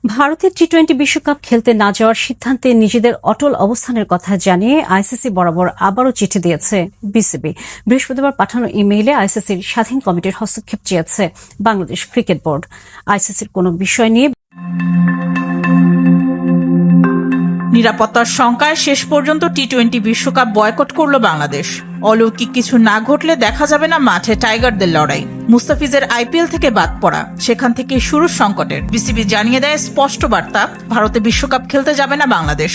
ভারতের টি-20 বিশ্বকাপ খেলতে না যাওয়ার সিদ্ধান্তে নিজেদের অটল অবস্থানের কথা জানিয়ে আইসিসি বরাবর আবারও চিঠি দিয়েছে বিসিবি। বৃহস্পতিবার পাঠানো ইমেইলে আইসিসির স্বাধীন কমিটির হস্তক্ষেপ চেয়েছে বাংলাদেশ ক্রিকেট বোর্ড। আইসিসির কোনো বিষয় নিয়ে নিরাপত্তার শঙ্কায় শেষ পর্যন্ত টি-20 বিশ্বকাপ বয়কট করল বাংলাদেশ। অলৌকিক কিছু না ঘটলে দেখা যাবে না মাঠে টাইগারদের লড়াই। মুস্তাফিজের আইপিএল থেকে বাদ পড়া, সেখান থেকে শুরু সংকটের। বিসিবি জানিয়ে দেয় স্পষ্ট বার্তা, ভারতে বিশ্বকাপ খেলতে যাবে না বাংলাদেশ।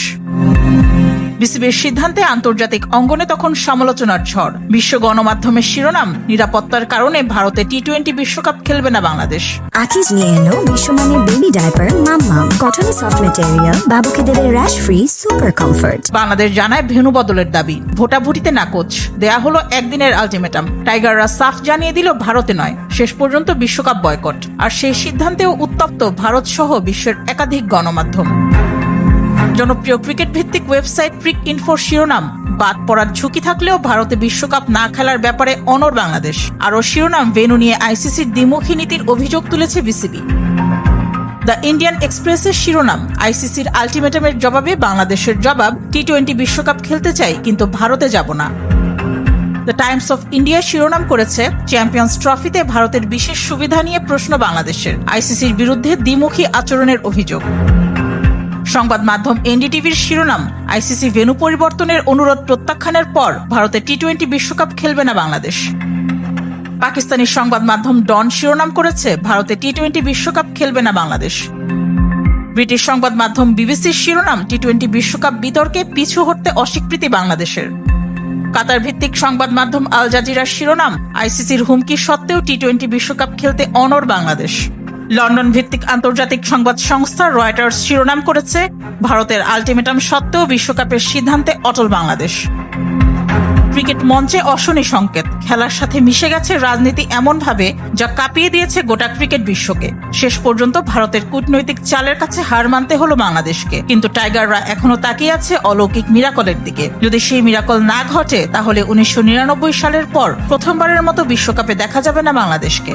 বিসিবির সিদ্ধান্তে আন্তর্জাতিক অঙ্গনে তখন সমালোচনার ঝড়। বিশ্ব গণমাধ্যমের শিরোনাম, নিরাপত্তার কারণে ভারতে টি-20 বিশ্বকাপ খেলবে না বাংলাদেশ। আকিজ নিয়ে এলো বিশ্বমানের বেবি ডায়াপার মাম্মাম, কটন সফট ম্যাটেরিয়াল, বাবুকে দেবে rash free super comfort. Bangladesh জানায় ভেন্যু বদলের দাবি, ভোটাভুটিতে নাকচ। দেয়া হলো একদিনের আলটিমেটাম। টাইগাররা সাফ জানিয়ে দিল ভারতে নয়, শেষ পর্যন্ত বিশ্বকাপ বয়কট। আর সেই সিদ্ধান্তেও উত্তপ্ত ভারত সহ বিশ্বের একাধিক গণমাধ্যম। জনপ্রিয় ক্রিকেট ভিত্তিক ওয়েবসাইট ক্রিক ইনফোর শিরোনাম, বাদ পড়ার ঝুঁকি থাকলেও ভারতে বিশ্বকাপ না খেলার ব্যাপারে অনড় বাংলাদেশ। আরও শিরোনাম, ভেন্যু নিয়ে আইসিসির দ্বিমুখী নীতির অভিযোগ তুলেছে বিসিবি। দ্য ইন্ডিয়ান এক্সপ্রেসের শিরোনাম, আইসিসির আলটিমেটামের জবাবে বাংলাদেশের জবাব, টি-20 বিশ্বকাপ খেলতে চাই কিন্তু ভারতে যাব না। দ্য টাইমস অফ ইন্ডিয়া শিরোনাম করেছে, চ্যাম্পিয়ন্স ট্রফিতে ভারতের বিশেষ সুবিধা নিয়ে প্রশ্ন বাংলাদেশের, আইসিসির বিরুদ্ধে দ্বিমুখী আচরণের অভিযোগ। সংবাদ মাধ্যম এনডিটিভির শিরোনাম, আইসিসি ভেন্যু পরিবর্তনের অনুরোধ প্রত্যাখ্যানের পর ভারতে টি-20 বিশ্বকাপ খেলবে না বাংলাদেশ। পাকিস্তানি সংবাদ মাধ্যম ডন শিরোনাম করেছে, ভারতে টি-20 বিশ্বকাপ খেলবে না বাংলাদেশ। ব্রিটিশ সংবাদ মাধ্যম বিবিসির শিরোনাম, টি-20 বিশ্বকাপ বিতর্কে পিছু হটতে অস্বীকৃতি বাংলাদেশের। কাতার ভিত্তিক সংবাদ মাধ্যম আল জাজিরার শিরোনাম, আইসিসির হুমকি সত্ত্বেও টি-20 বিশ্বকাপ খেলতে অনড় বাংলাদেশ। লন্ডন ভিত্তিক আন্তর্জাতিক সংবাদ সংস্থা রয়টার্স শিরোনাম করেছে, ভারতের আলটিমেটাম সত্ত্বেও বিশ্বকাপের সিদ্ধান্তে অটল বাংলাদেশ। ক্রিকেট মঞ্চে অশনি সংকেত, খেলার সাথে মিশে গেছে রাজনীতি এমনভাবে যা কাঁপিয়ে দিয়েছে গোটা ক্রিকেট বিশ্বকে। শেষ পর্যন্ত ভারতের কূটনৈতিক চালের কাছে হার মানতে হলো বাংলাদেশকে। কিন্তু টাইগাররা এখনো তাকিয়ে আছে অলৌকিক মিরাকলের দিকে। যদি সেই মিরাকল না ঘটে, তাহলে 1999 সালের পর প্রথমবারের মতো বিশ্বকাপে দেখা যাবে না বাংলাদেশকে।